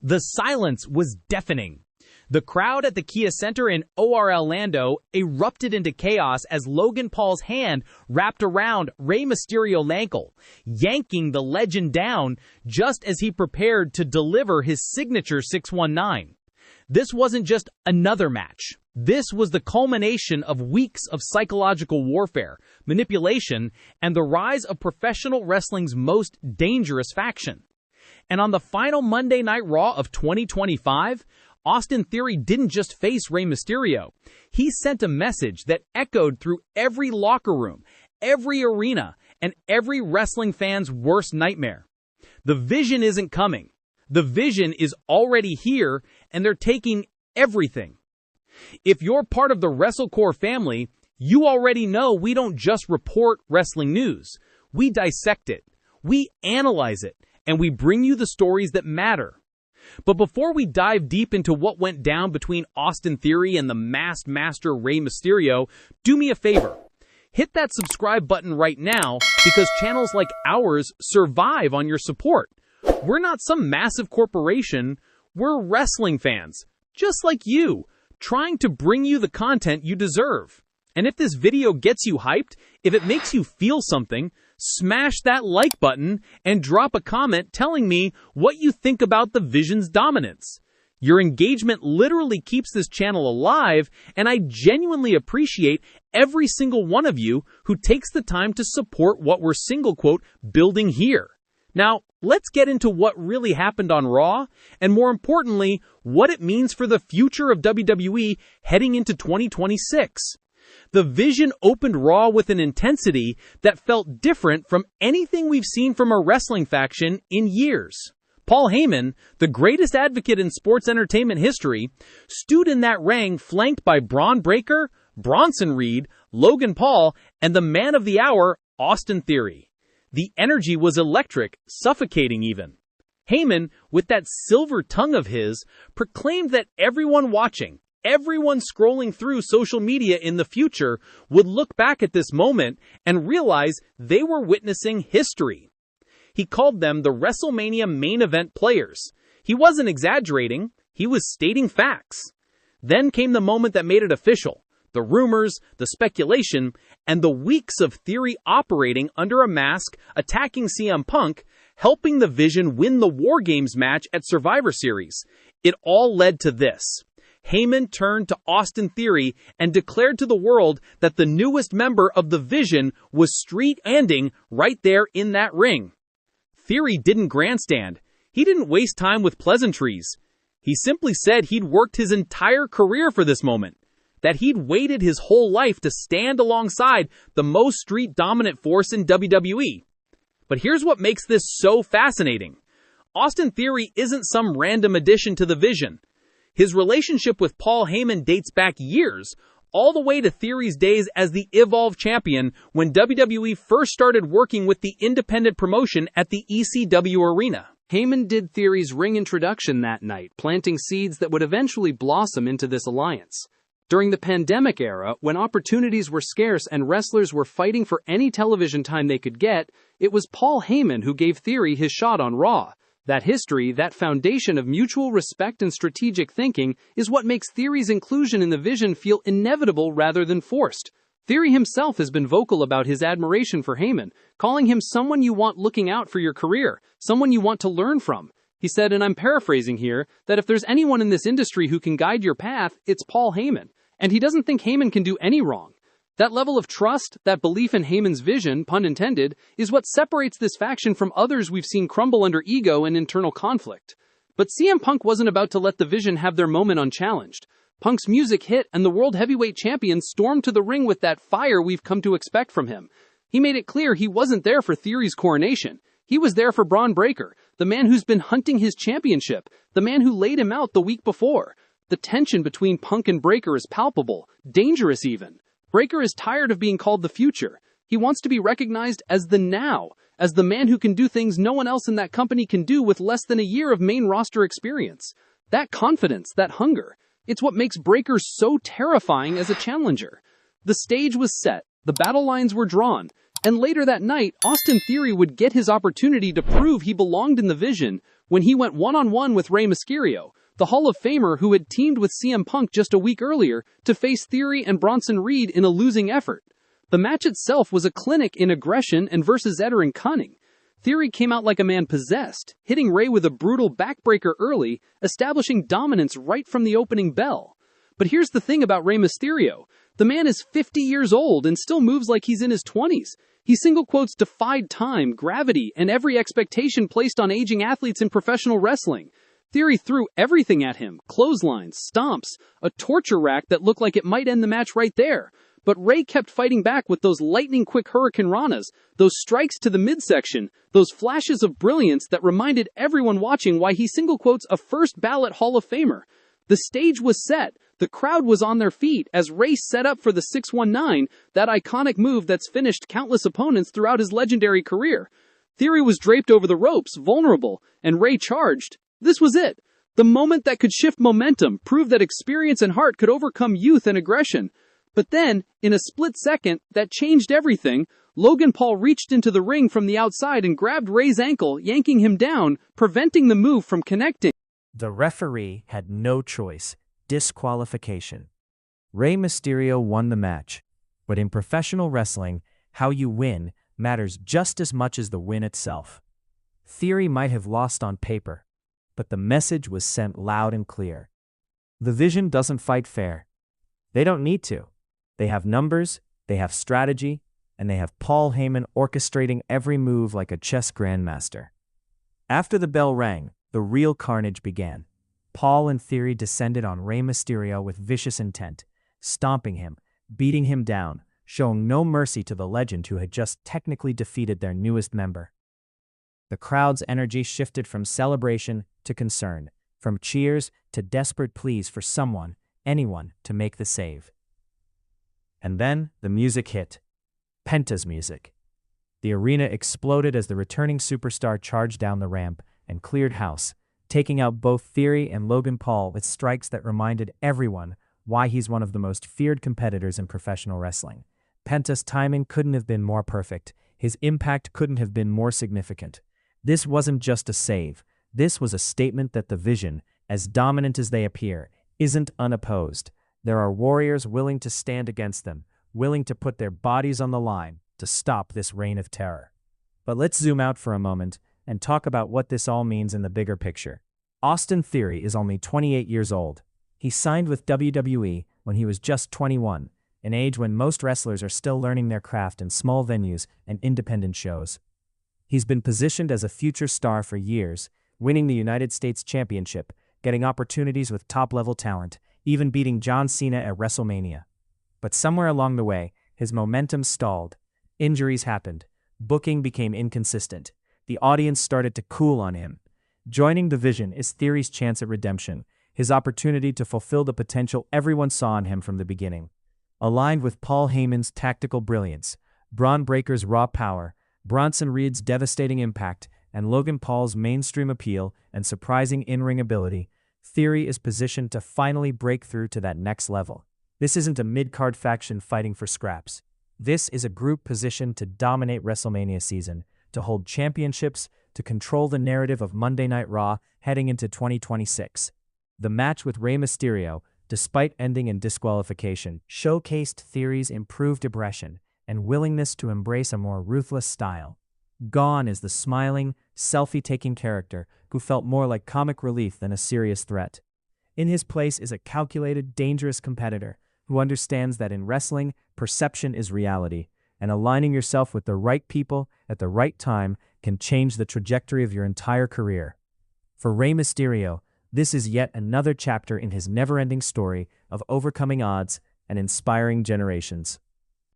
The silence was deafening. The crowd at the Kia Center in Orlando erupted into chaos as Logan Paul's hand wrapped around Rey Mysterio's ankle, yanking the legend down just as he prepared to deliver his signature 619. This wasn't just another match. This was the culmination of weeks of psychological warfare, manipulation, and the rise of professional wrestling's most dangerous faction. And on the final Monday Night Raw of 2025, Austin Theory didn't just face Rey Mysterio. He sent a message that echoed through every locker room, every arena, and every wrestling fan's worst nightmare. The Vision isn't coming. The Vision is already here, and they're taking everything. If you're part of the WrestleCore family, you already know we don't just report wrestling news. We dissect it, we analyze it, and we bring you the stories that matter. But before we dive deep into what went down between Austin Theory and the masked master Rey Mysterio, do me a favor. Hit that subscribe button right now because channels like ours survive on your support. We're not some massive corporation. We're wrestling fans, just like you, trying to bring you the content you deserve. And if this video gets you hyped, if it makes you feel something, smash that like button and drop a comment telling me what you think about the Vision's dominance. Your engagement literally keeps this channel alive, and I genuinely appreciate every single one of you who takes the time to support what we're single quote building here. Now, let's get into what really happened on Raw, and more importantly, what it means for the future of WWE heading into 2026. The Vision opened Raw with an intensity that felt different from anything we've seen from a wrestling faction in years. Paul Heyman, the greatest advocate in sports entertainment history, stood in that ring flanked by Braun Breaker, Bronson Reed, Logan Paul, and the man of the hour, Austin Theory. The energy was electric, suffocating even. Heyman, with that silver tongue of his, proclaimed that everyone watching, everyone scrolling through social media in the future would look back at this moment and realize they were witnessing history. He called them the WrestleMania main event players. He wasn't exaggerating, he was stating facts. Then came the moment that made it official. The rumors, the speculation, and the weeks of Theory operating under a mask, attacking CM Punk, helping the Vision win the War Games match at Survivor Series. It all led to this. Heyman turned to Austin Theory and declared to the world that the newest member of the Vision was street-ending right there in that ring. Theory didn't grandstand. He didn't waste time with pleasantries. He simply said he'd worked his entire career for this moment, that he'd waited his whole life to stand alongside the most street-dominant force in WWE. But here's what makes this so fascinating. Austin Theory isn't some random addition to the Vision. His relationship with Paul Heyman dates back years, all the way to Theory's days as the Evolve champion when WWE first started working with the independent promotion at the ECW arena. Heyman did Theory's ring introduction that night, planting seeds that would eventually blossom into this alliance. During the pandemic era, when opportunities were scarce and wrestlers were fighting for any television time they could get, it was Paul Heyman who gave Theory his shot on Raw. That history, that foundation of mutual respect and strategic thinking, is what makes Theory's inclusion in the Vision feel inevitable rather than forced. Theory himself has been vocal about his admiration for Heyman, calling him someone you want looking out for your career, someone you want to learn from. He said, and I'm paraphrasing here, that if there's anyone in this industry who can guide your path, it's Paul Heyman. And he doesn't think Heyman can do any wrong. That level of trust, that belief in Heyman's vision, pun intended, is what separates this faction from others we've seen crumble under ego and internal conflict. But CM Punk wasn't about to let the Vision have their moment unchallenged. Punk's music hit and the World Heavyweight Champion stormed to the ring with that fire we've come to expect from him. He made it clear he wasn't there for Theory's coronation. He was there for Braun Breaker, the man who's been hunting his championship, the man who laid him out the week before. The tension between Punk and Breaker is palpable, dangerous even. Breaker is tired of being called the future. He wants to be recognized as the now, as the man who can do things no one else in that company can do with less than a year of main roster experience. That confidence, that hunger, it's what makes Breaker so terrifying as a challenger. The stage was set, the battle lines were drawn, and later that night, Austin Theory would get his opportunity to prove he belonged in the Vision, when he went one-on-one with Rey Mysterio, the Hall of Famer who had teamed with CM Punk just a week earlier to face Theory and Bronson Reed in a losing effort. The match itself was a clinic in aggression and versatile cunning. Theory came out like a man possessed, hitting Rey with a brutal backbreaker early, establishing dominance right from the opening bell. But here's the thing about Rey Mysterio. The man is 50 years old and still moves like he's in his 20s. He single quotes defied time, gravity, and every expectation placed on aging athletes in professional wrestling. Theory threw everything at him, clotheslines, stomps, a torture rack that looked like it might end the match right there. But Rey kept fighting back with those lightning-quick Hurricane Ranas, those strikes to the midsection, those flashes of brilliance that reminded everyone watching why he single quotes a first-ballot Hall of Famer. The stage was set, the crowd was on their feet as Rey set up for the 619, that iconic move that's finished countless opponents throughout his legendary career. Theory was draped over the ropes, vulnerable, and Rey charged. This was it. The moment that could shift momentum, prove that experience and heart could overcome youth and aggression. But then, in a split second, that changed everything. Logan Paul reached into the ring from the outside and grabbed Rey's ankle, yanking him down, preventing the move from connecting. The referee had no choice. Disqualification. Rey Mysterio won the match. But in professional wrestling, how you win matters just as much as the win itself. Theory might have lost on paper, but the message was sent loud and clear. The Vision doesn't fight fair. They don't need to. They have numbers, they have strategy, and they have Paul Heyman orchestrating every move like a chess grandmaster. After the bell rang, the real carnage began. Paul and Theory descended on Rey Mysterio with vicious intent, stomping him, beating him down, showing no mercy to the legend who had just technically defeated their newest member. The crowd's energy shifted from celebration to concern, from cheers to desperate pleas for someone, anyone, to make the save. And then the music hit. Penta's music. The arena exploded as the returning superstar charged down the ramp and cleared house, taking out both Theory and Logan Paul with strikes that reminded everyone why he's one of the most feared competitors in professional wrestling. Penta's timing couldn't have been more perfect. His impact couldn't have been more significant. This wasn't just a save. This was a statement that the Vision, as dominant as they appear, isn't unopposed. There are warriors willing to stand against them, willing to put their bodies on the line to stop this reign of terror. But let's zoom out for a moment and talk about what this all means in the bigger picture. Austin Theory is only 28 years old. He signed with WWE when he was just 21, an age when most wrestlers are still learning their craft in small venues and independent shows. He's been positioned as a future star for years, winning the United States Championship, getting opportunities with top-level talent, even beating John Cena at WrestleMania. But somewhere along the way, his momentum stalled. Injuries happened. Booking became inconsistent. The audience started to cool on him. Joining the Vision is Theory's chance at redemption, his opportunity to fulfill the potential everyone saw in him from the beginning. Aligned with Paul Heyman's tactical brilliance, Braun Breaker's raw power, Bronson Reed's devastating impact, and Logan Paul's mainstream appeal and surprising in-ring ability, Theory is positioned to finally break through to that next level. This isn't a mid-card faction fighting for scraps. This is a group positioned to dominate WrestleMania season, to hold championships, to control the narrative of Monday Night Raw heading into 2026. The match with Rey Mysterio, despite ending in disqualification, showcased Theory's improved aggression and willingness to embrace a more ruthless style. Gone is the smiling, selfie-taking character who felt more like comic relief than a serious threat. In his place is a calculated, dangerous competitor who understands that in wrestling, perception is reality, and aligning yourself with the right people at the right time can change the trajectory of your entire career. For Rey Mysterio, this is yet another chapter in his never-ending story of overcoming odds and inspiring generations.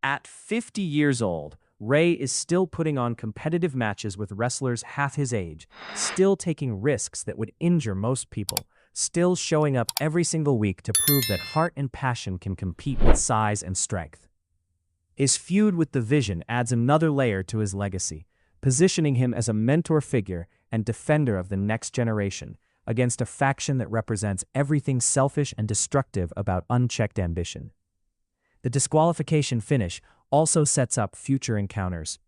At 50 years old, Rey is still putting on competitive matches with wrestlers half his age, still taking risks that would injure most people, still showing up every single week to prove that heart and passion can compete with size and strength. His feud with the Vision adds another layer to his legacy, positioning him as a mentor figure and defender of the next generation against a faction that represents everything selfish and destructive about unchecked ambition. The disqualification finish also sets up future encounters.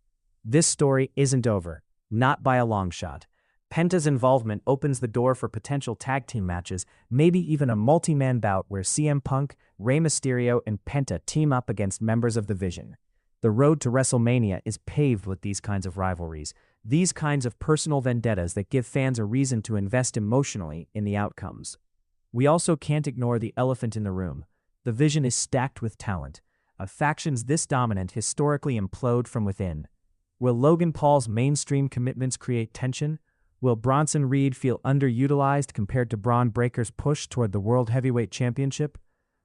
This story isn't over, not by a long shot. Penta's involvement opens the door for potential tag team matches, maybe even a multi-man bout where CM Punk, Rey Mysterio, and Penta team up against members of the Vision. The road to WrestleMania is paved with these kinds of rivalries, these kinds of personal vendettas that give fans a reason to invest emotionally in the outcomes. We also can't ignore the elephant in the room. The Vision is stacked with talent. Factions this dominant historically implode from within. Will Logan Paul's mainstream commitments create tension? Will Bronson Reed feel underutilized compared to Braun Breaker's push toward the World Heavyweight Championship?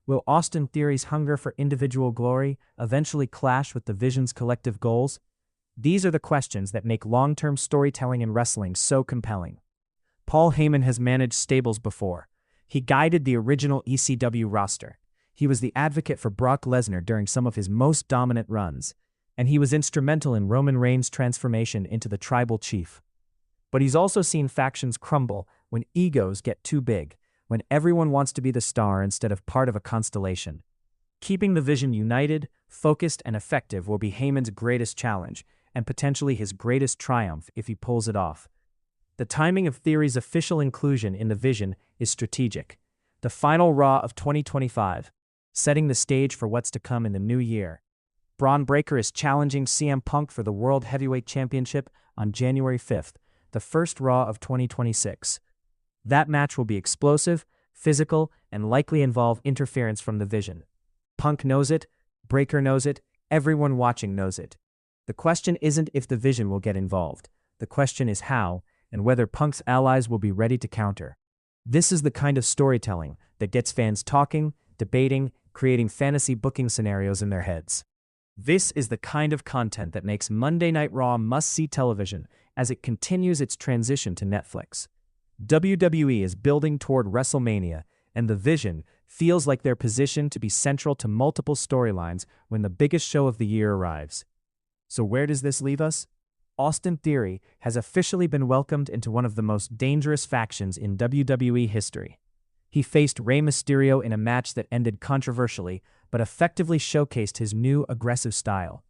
Will Austin Theory's hunger for individual glory eventually clash with the Vision's collective goals? These are the questions that make long-term storytelling in wrestling so compelling. Paul Heyman has managed stables before. He guided the original ECW roster. He was the advocate for Brock Lesnar during some of his most dominant runs, and he was instrumental in Roman Reigns' transformation into the tribal chief. But he's also seen factions crumble when egos get too big, when everyone wants to be the star instead of part of a constellation. Keeping the Vision united, focused, and effective will be Heyman's greatest challenge, and potentially his greatest triumph if he pulls it off. The timing of Theory's official inclusion in the Vision is strategic. The final Raw of 2025, setting the stage for what's to come in the new year. Braun Breaker is challenging CM Punk for the World Heavyweight Championship on January 5th, the first Raw of 2026. That match will be explosive, physical, and likely involve interference from the Vision. Punk knows it, Breaker knows it, everyone watching knows it. The question isn't if the Vision will get involved. The question is how, and whether Punk's allies will be ready to counter. This is the kind of storytelling that gets fans talking, debating, creating fantasy booking scenarios in their heads. This is the kind of content that makes Monday Night Raw must-see television as it continues its transition to Netflix. WWE is building toward WrestleMania, and the Vision feels like they're positioned to be central to multiple storylines when the biggest show of the year arrives. So where does this leave us? Austin Theory has officially been welcomed into one of the most dangerous factions in WWE history. He faced Rey Mysterio in a match that ended controversially, but effectively showcased his new aggressive style.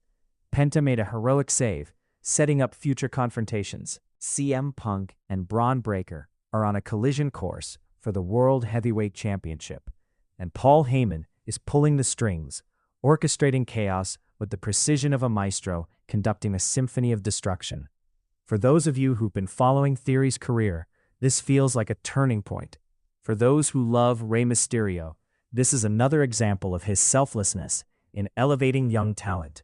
Penta made a heroic save, setting up future confrontations. CM Punk and Braun Breaker are on a collision course for the World Heavyweight Championship, and Paul Heyman is pulling the strings, orchestrating chaos with the precision of a maestro conducting a symphony of destruction. For those of you who've been following Theory's career, this feels like a turning point. For those who love Rey Mysterio, this is another example of his selflessness in elevating young talent.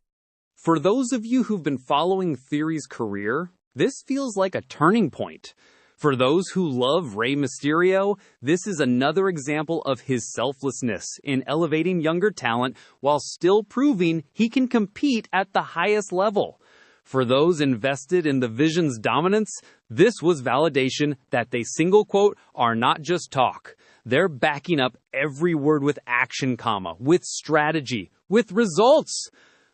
For those of you who've been following Theory's career, this feels like a turning point. For those who love Rey Mysterio, this is another example of his selflessness in elevating younger talent while still proving he can compete at the highest level. For those invested in the Vision's dominance, this was validation that they single quote are not just talk. They're backing up every word with action, with strategy, with results.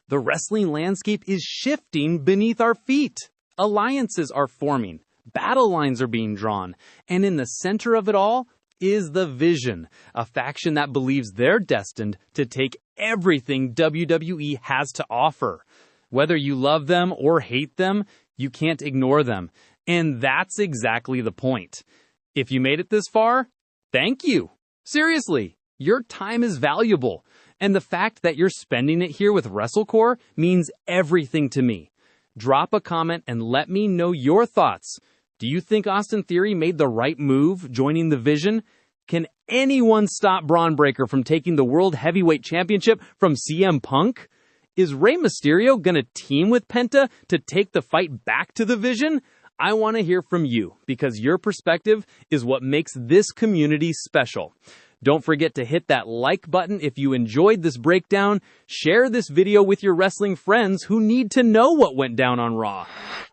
The wrestling landscape is shifting beneath our feet. Alliances are forming. Battle lines are being drawn. And in the center of it all is the Vision, a faction that believes they're destined to take everything WWE has to offer. Whether you love them or hate them, you can't ignore them. And that's exactly the point. If you made it this far, thank you. Seriously, your time is valuable. And the fact that you're spending it here with WrestleCore means everything to me. Drop a comment and let me know your thoughts. Do you think Austin Theory made the right move joining the Vision? Can anyone stop Braun Breaker from taking the World Heavyweight Championship from CM Punk? Is Rey Mysterio going to team with Penta to take the fight back to the Vision? I want to hear from you because your perspective is what makes this community special. Don't forget to hit that like button if you enjoyed this breakdown. Share this video with your wrestling friends who need to know what went down on Raw.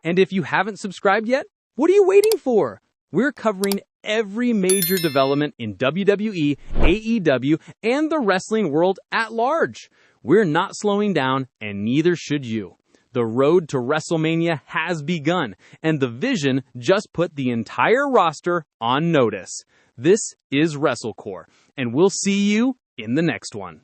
And if you haven't subscribed yet, what are you waiting for? We're covering every major development in WWE, AEW, and the wrestling world at large. We're not slowing down, and neither should you. The road to WrestleMania has begun, and the Vision just put the entire roster on notice. This is WrestleCore, and we'll see you in the next one.